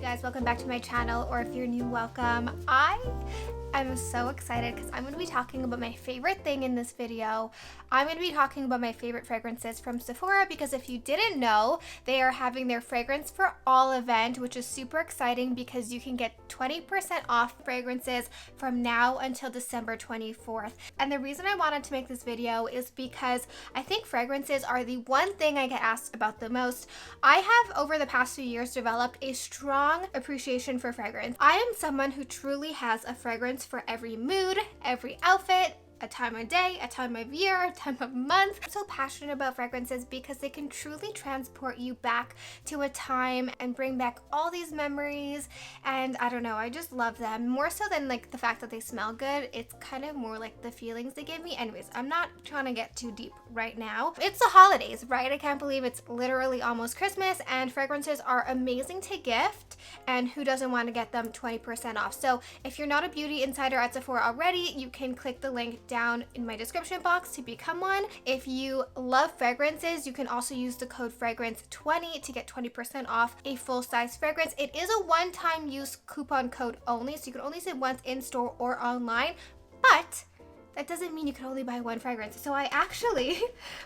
guys, welcome back to my channel, or if you're new, welcome. I'm so excited because I'm going to be talking about my favorite thing in this video. I'm going to be talking about my favorite fragrances from Sephora because if you didn't know, they are having their Fragrance for All event, which is super exciting because you can get 20% off fragrances from now until December 24th. And the reason I wanted to make this video is because I think fragrances are the one thing I get asked about the most. I have, over the past few years, developed a strong appreciation for fragrance. I am someone who truly has a fragrance for every mood, every outfit, a time of day, a time of year, a time of month. I'm so passionate about fragrances because they can truly transport you back to a time and bring back all these memories. And I don't know, I just love them. More so than like the fact that they smell good, it's kind of more like the feelings they give me. Anyways, I'm not trying to get too deep right now. It's the holidays, right? I can't believe it's literally almost Christmas, and fragrances are amazing to gift, and who doesn't want to get them 20% off? So if you're not a beauty insider at Sephora already, you can click the link down in my description box to become one. If you love fragrances, you can also use the code FRAGRANCE20 to get 20% off a full-size fragrance. It is a one-time use coupon code only, so you can only use it once in store or online, but that doesn't mean you can only buy one fragrance. So I actually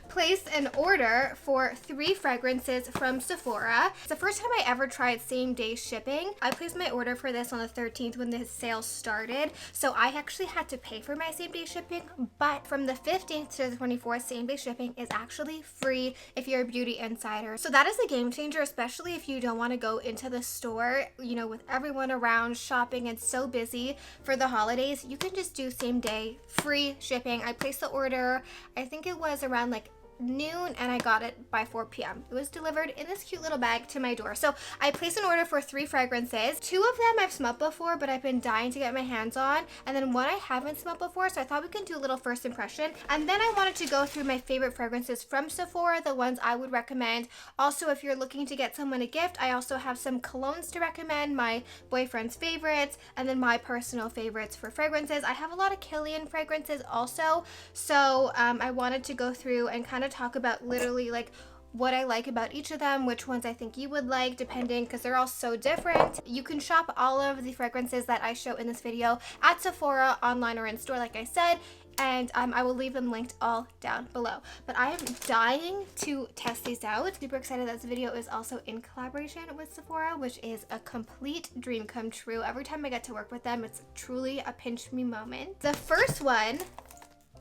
placed an order for 3 fragrances from Sephora. It's the first time I ever tried same-day shipping. I placed my order for this on the 13th when the sale started. So I actually had to pay for my same-day shipping, but from the 15th to the 24th, same-day shipping is actually free if you're a beauty insider. So that is a game changer, especially if you don't want to go into the store, you know, with everyone around shopping and so busy for the holidays. You can just do same-day free shipping. I placed the order, I think it was around like noon, and I got it by 4 p.m. It was delivered in this cute little bag to my door. So I placed an order for 3 fragrances. 2 of them I've smelled before, but I've been dying to get my hands on, and then 1 I haven't smelled before, so I thought we could do a little first impression. And then I wanted to go through my favorite fragrances from Sephora, the ones I would recommend. Also, if you're looking to get someone a gift, I also have some colognes to recommend, my boyfriend's favorites, and then my personal favorites for fragrances. I have a lot of Kilian fragrances also, so I wanted to go through and kind of talk about literally like what I like about each of them, which ones I think you would like, depending, because they're all so different. You can shop all of the fragrances that I show in this video at Sephora, online or in store, like I said, and I will leave them linked all down below. But I am dying to test these out. Super excited that this video is also in collaboration with Sephora, which is a complete dream come true. Every time I get to work with them, it's truly a pinch me moment. The first one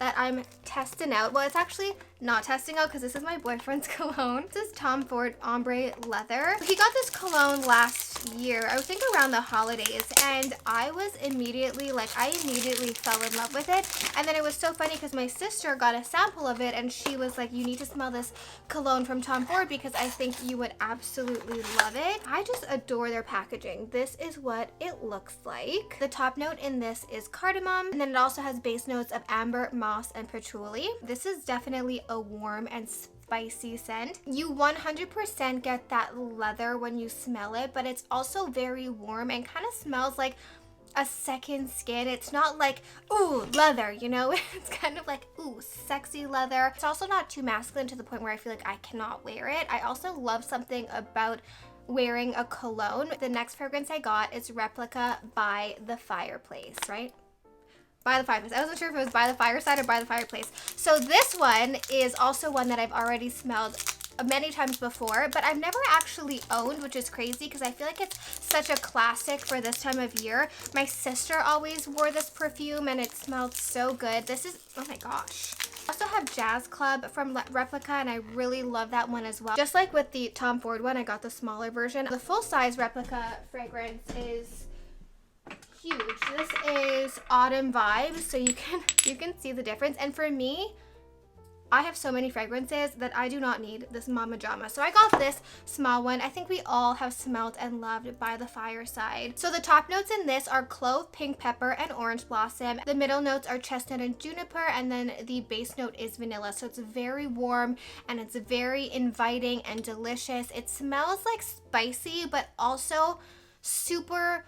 that I'm testing out, well, it's actually not testing out because this is my boyfriend's cologne. This is Tom Ford Ombre Leather. He got this cologne last year, I think around the holidays, and I immediately fell in love with it. And then it was so funny because my sister got a sample of it and she was like, you need to smell this cologne from Tom Ford because I think you would absolutely love it. I just adore their packaging. This is what it looks like. The top note in this is cardamom, and then it also has base notes of amber, moss, and patchouli. This is definitely a warm and spicy scent. You 100% get that leather when you smell it, but it's also very warm and kind of smells like a second skin. It's not like, ooh, leather, you know? It's kind of like, ooh, sexy leather. It's also not too masculine to the point where I feel like I cannot wear it. I also love something about wearing a cologne. The next fragrance I got is Replica by the Fireplace, right? By the fireplace. I wasn't sure if it was by the fireside or by the fireplace. So this one is also one that I've already smelled many times before, but I've never actually owned, which is crazy because I feel like it's such a classic for this time of year. My sister always wore this perfume and it smelled so good. This is, oh my gosh. I also have Jazz Club from Replica, and I really love that one as well. Just like with the Tom Ford one, I got the smaller version. The full-size Replica fragrance is huge. This is Autumn Vibes, so you can see the difference. And for me, I have so many fragrances that I do not need this Mama Jama. So I got this small one. I think we all have smelled and loved By the Fireside. So the top notes in this are clove, pink pepper, and orange blossom. The middle notes are chestnut and juniper, and then the base note is vanilla. So it's very warm and it's very inviting and delicious. It smells like spicy, but also super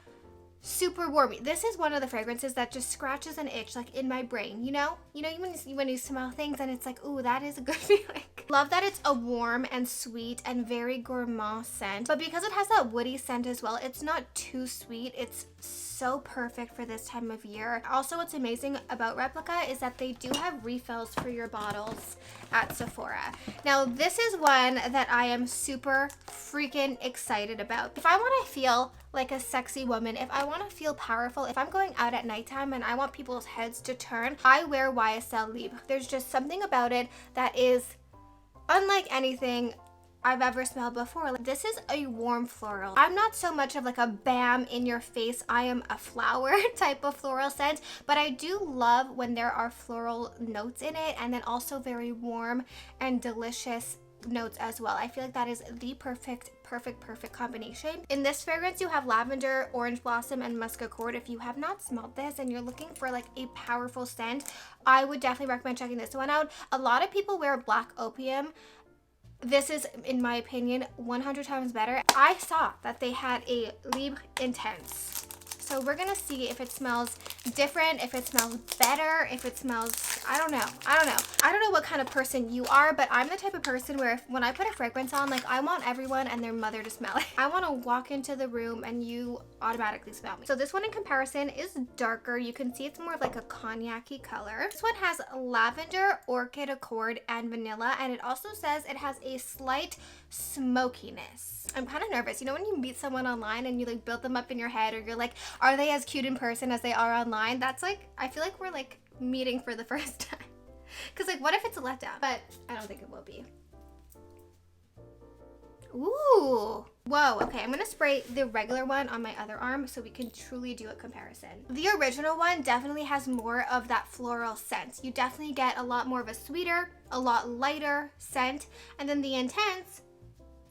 super warmy. This is one of the fragrances that just scratches an itch like in my brain, you know? When you smell things and it's like, ooh, that is a good feeling. Love that it's a warm and sweet and very gourmand scent, but because it has that woody scent as well, it's not too sweet. It's so perfect for this time of year. Also, what's amazing about Replica is that they do have refills for your bottles at Sephora. Now, this is one that I am super freaking excited about. If I want to feel like a sexy woman, if I want to feel powerful, if I'm going out at nighttime and I want people's heads to turn, I wear YSL Libre. There's just something about it that is unlike anything I've ever smelled before. Like, this is a warm floral. I'm not so much of like a bam in your face, I am a flower type of floral scent, but I do love when there are floral notes in it, and then also very warm and delicious notes as well. I feel like that is the perfect combination. In this fragrance, you have lavender, orange blossom, and musk accord. If you have not smelled this and you're looking for like a powerful scent, I would definitely recommend checking this one out. A lot of people wear black opium. This is, in my opinion, 100 times better. I saw that they had a Libre Intense. So we're gonna see if it smells different, if it smells better, if it smells, I don't know. I don't know what kind of person you are, but I'm the type of person where when I put a fragrance on, like, I want everyone and their mother to smell it. I want to walk into the room and you automatically smell me. So this one in comparison is darker. You can see it's more of like a cognac-y color. This one has lavender, orchid accord, and vanilla, and it also says it has a slight smokiness. I'm kind of nervous. You know when you meet someone online and you like build them up in your head, or you're like, are they as cute in person as they are online? That's like, I feel like we're like meeting for the first time. Because like, what if it's a letdown? But I don't think it will be. Ooh. Whoa, okay, I'm gonna spray the regular one on my other arm so we can truly do a comparison. The original one definitely has more of that floral scent. You definitely get a lot more of a sweeter, a lot lighter scent. And then the Intense,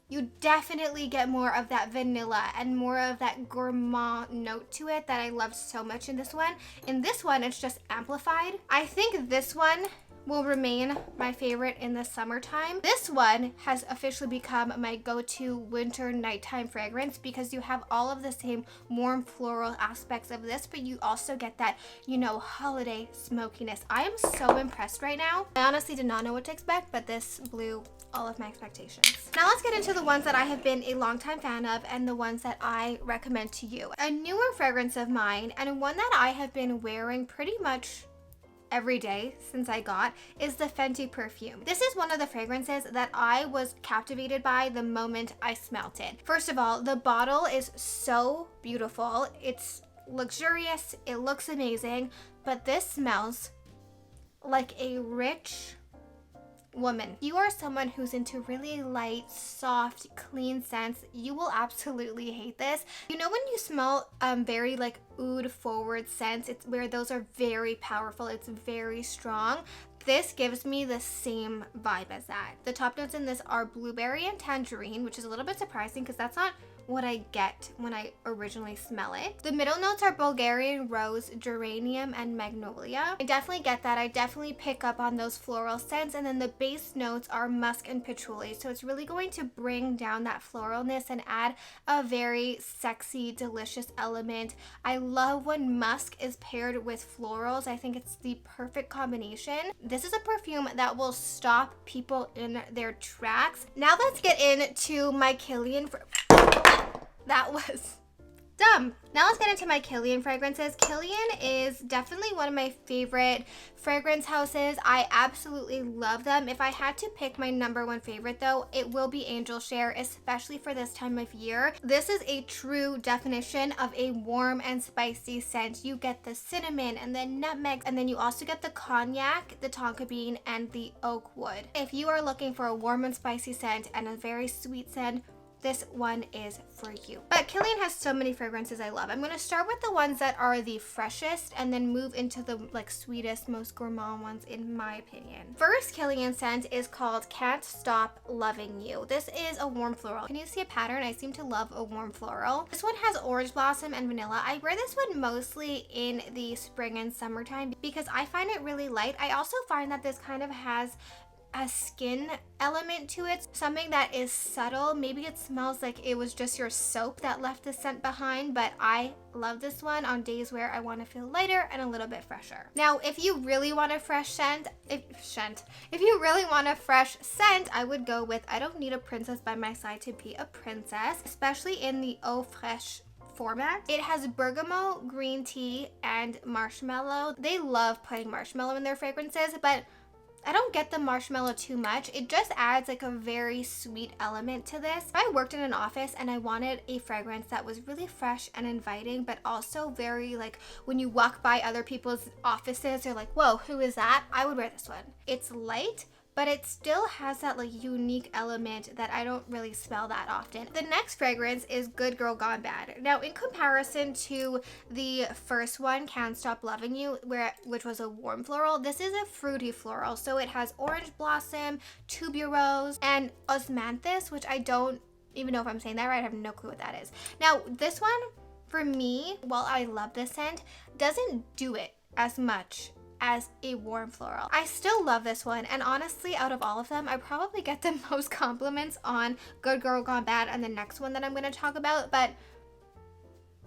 you definitely get more of that vanilla and more of that gourmand note to it that I love so much in this one. In this one, it's just amplified. I think this one will remain my favorite in the summertime. This one has officially become my go-to winter nighttime fragrance because you have all of the same warm floral aspects of this, but you also get that, you know, holiday smokiness. I am so impressed right now. I honestly did not know what to expect, but this blew all of my expectations. Now let's get into the ones that I have been a longtime fan of and the ones that I recommend to you. A newer fragrance of mine, and one that I have been wearing pretty much every day since I got, is the Fenty perfume. This is one of the fragrances that I was captivated by the moment I smelt it. First of all, the bottle is so beautiful. It's luxurious, it looks amazing, but this smells like a rich woman. If you are someone who's into really light, soft, clean scents, you will absolutely hate this. You know when you smell very like oud forward scents, it's where those are very powerful, it's very strong. This gives me the same vibe as that. The top notes in this are blueberry and tangerine, which is a little bit surprising because that's not what I get when I originally smell it. The middle notes are Bulgarian rose, geranium, and magnolia. I definitely get that. I definitely pick up on those floral scents, and then the base notes are musk and patchouli. So it's really going to bring down that floralness and add a very sexy, delicious element. I love when musk is paired with florals. I think it's the perfect combination. This is a perfume that will stop people in their tracks. Now let's get into my Kilian. That was dumb. Now let's get into my Kilian fragrances. Kilian is definitely one of my favorite fragrance houses. I absolutely love them. If I had to pick my #1 favorite though, it will be Angel Share, especially for this time of year. This is a true definition of a warm and spicy scent. You get the cinnamon and the nutmeg, and then you also get the cognac, the tonka bean, and the oak wood. If you are looking for a warm and spicy scent and a very sweet scent, this one is for you. But Kilian has so many fragrances I love. I'm going to start with the ones that are the freshest and then move into the like sweetest, most gourmand ones in my opinion. First Kilian scent is called Can't Stop Loving You. This is a warm floral. Can you see a pattern? I seem to love a warm floral. This one has orange blossom and vanilla. I wear this one mostly in the spring and summertime because I find it really light. I also find that this kind of has a skin element to it, something that is subtle. Maybe it smells like it was just your soap that left the scent behind, but I love this one on days where I want to feel lighter and a little bit fresher. Now, if you really want a fresh scent, if you really want a fresh scent, I would go with I Don't Need a Princess by my side to be a princess, especially in the Eau Fraiche format. It has bergamot, green tea, and marshmallow. They love putting marshmallow in their fragrances, but I don't get the marshmallow too much. It just adds like a very sweet element to this. I worked in an office and I wanted a fragrance that was really fresh and inviting, but also very like when you walk by other people's offices, you're like, whoa, who is that? I would wear this one. It's light, but it still has that like unique element that I don't really smell that often. The next fragrance is Good Girl Gone Bad. Now, in comparison to the first one, Can't Stop Loving You, which was a warm floral, this is a fruity floral. So it has orange blossom, tuberose, and osmanthus, which I don't even know if I'm saying that right. I have no clue what that is. Now, this one, for me, while I love this scent, doesn't do it as much as a warm floral. I still love this one, and honestly, out of all of them, I probably get the most compliments on Good Girl Gone Bad and the next one that I'm going to talk about. But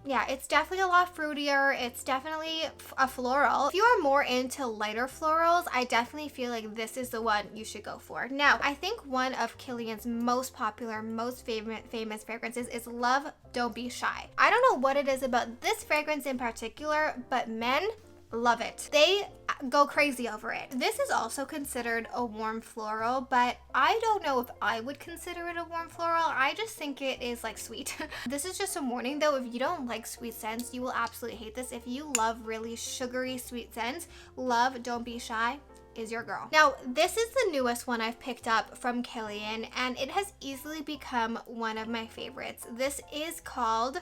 yeah, it's definitely a lot fruitier. It's definitely a floral. If you are more into lighter florals, I definitely feel like this is the one you should go for. Now, I think one of Kilian's most popular, most famous fragrances is Love Don't Be Shy. I don't know what it is about this fragrance in particular, but men love it. They go crazy over it. This is also considered a warm floral, but I don't know if I would consider it a warm floral. I just think it is like sweet. This is just a warning though. If you don't like sweet scents, you will absolutely hate this. If you love really sugary sweet scents, Love Don't Be Shy is your girl. Now, this is the newest one I've picked up from Kilian, and it has easily become one of my favorites. This is called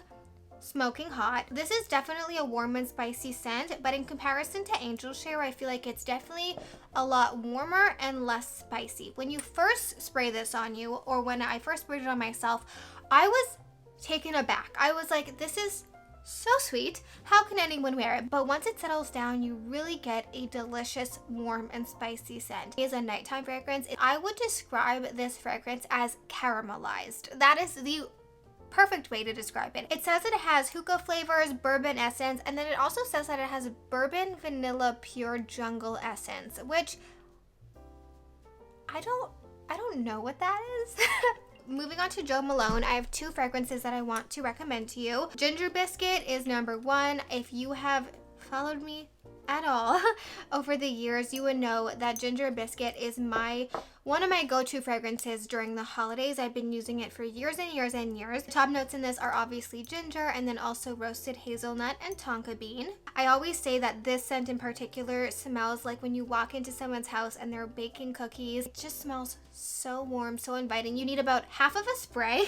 Smoking Hot. This is definitely a warm and spicy scent, but in comparison to Angel Share, I feel like it's definitely a lot warmer and less spicy. When you first spray this on you, or when I first sprayed it on myself, I was taken aback. I was like, this is so sweet. How can anyone wear it? But once it settles down, you really get a delicious, warm, and spicy scent. It is a nighttime fragrance. I would describe this fragrance as caramelized. That is the perfect way to describe it. It says that it has hookah flavors, bourbon essence, and then it also says that it has bourbon vanilla pure jungle essence, which I don't know what that is. Moving on to Jo Malone, I have two fragrances that I want to recommend to you. Ginger Biscuit is number one. If you have followed me at all over the years, you would know that Ginger Biscuit is one of my go-to fragrances during the holidays. I've been using it for years and years and years. The top notes in this are obviously ginger and then also roasted hazelnut and tonka bean. I always say that this scent in particular smells like when you walk into someone's house and they're baking cookies. It just smells so warm, so inviting. You need about half of a spray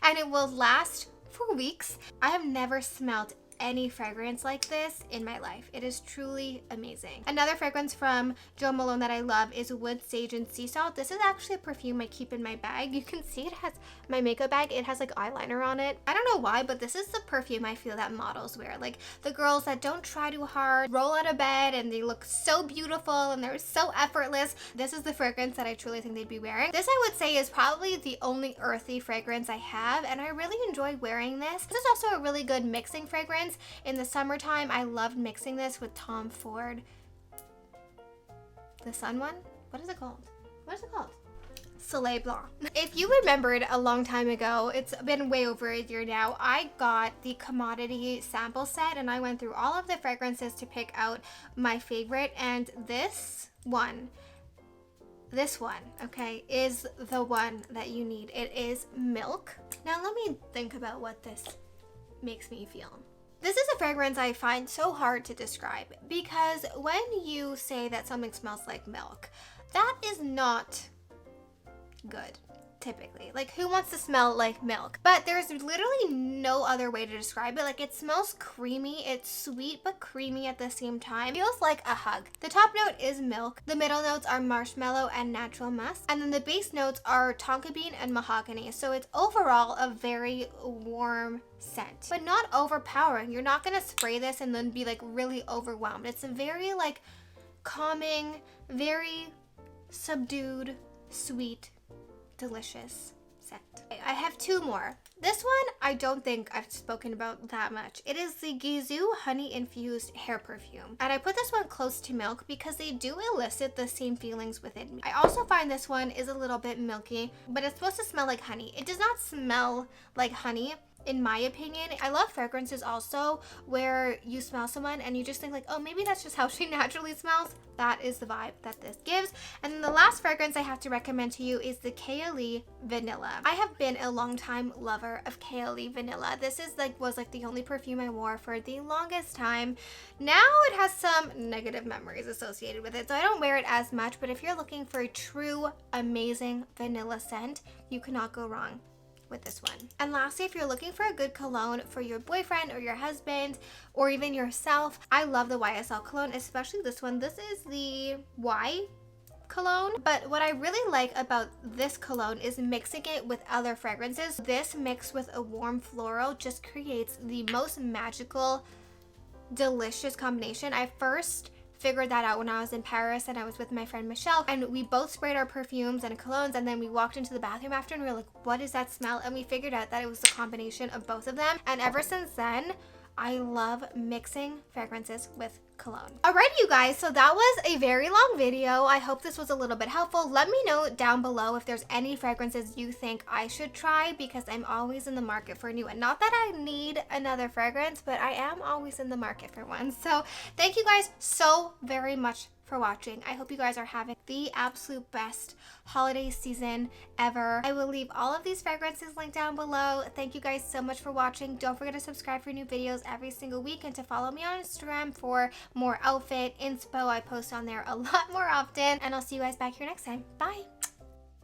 and it will last for weeks. I have never smelled any fragrance like this in my life. It is truly amazing. Another fragrance from Jo Malone that I love is Wood Sage and Sea Salt. This is actually a perfume I keep in my bag. You can see it has my makeup bag. It has like eyeliner on it. I don't know why, but this is the perfume I feel that models wear. Like the girls that don't try too hard, roll out of bed, and they look so beautiful and they're so effortless. This is the fragrance that I truly think they'd be wearing. This I would say is probably the only earthy fragrance I have, and I really enjoy wearing this. This is also a really good mixing fragrance. In the summertime, I loved mixing this with Tom Ford. The sun one? What is it called? What is it called? Soleil Blanc. If you remembered a long time ago, it's been way over a year now, I got the commodity sample set and I went through all of the fragrances to pick out my favorite, and this one, okay, is the one that you need. It is Milk. Now let me think about what this makes me feel. This is a fragrance I find so hard to describe because when you say that something smells like milk, that is not good, typically. Like, who wants to smell like milk? But there's literally no other way to describe it. Like, it smells creamy. It's sweet but creamy at the same time. It feels like a hug. The top note is milk. The middle notes are marshmallow and natural musk. And then the base notes are tonka bean and mahogany. So it's overall a very warm scent, but not overpowering. You're not gonna spray this and then be like really overwhelmed. It's a very like calming, very subdued, sweet, delicious scent. I have two more. This one I don't think I've spoken about that much. It is the Gisou Honey Infused Hair Perfume. And I put this one close to milk because they do elicit the same feelings within me. I also find this one is a little bit milky, but it's supposed to smell like honey. It does not smell like honey, in my opinion. I love fragrances also where you smell someone and you just think like, oh, maybe that's just how she naturally smells. That is the vibe that this gives. And then the last fragrance I have to recommend to you is the Kilian Vanilla. I have been a long time lover of Kilian Vanilla. This is was the only perfume I wore for the longest time. Now it has some negative memories associated with it, so I don't wear it as much, but if you're looking for a true amazing vanilla scent, you cannot go wrong with this one. And lastly, if you're looking for a good cologne for your boyfriend or your husband or even yourself, I love the YSL cologne, especially this one. This is the Y cologne, but what I really like about this cologne is mixing it with other fragrances. This mixed with a warm floral just creates the most magical, delicious combination. I first figured that out when I was in Paris and I was with my friend Michelle, and we both sprayed our perfumes and colognes, and then we walked into the bathroom after and we were like, what is that smell? And we figured out that it was the combination of both of them, and ever since then I love mixing fragrances with cologne. Alrighty, you guys, so that was a very long video. I hope this was a little bit helpful. Let me know down below if there's any fragrances you think I should try, because I'm always in the market for a new one. Not that I need another fragrance, but I am always in the market for one. So thank you guys so very much for watching. I hope you guys are having the absolute best holiday season ever. I will leave all of these fragrances linked down below. Thank you guys so much for watching. Don't forget to subscribe for new videos every single week and to follow me on Instagram for more outfit inspo. I post on there a lot more often, and I'll see you guys back here next time. Bye.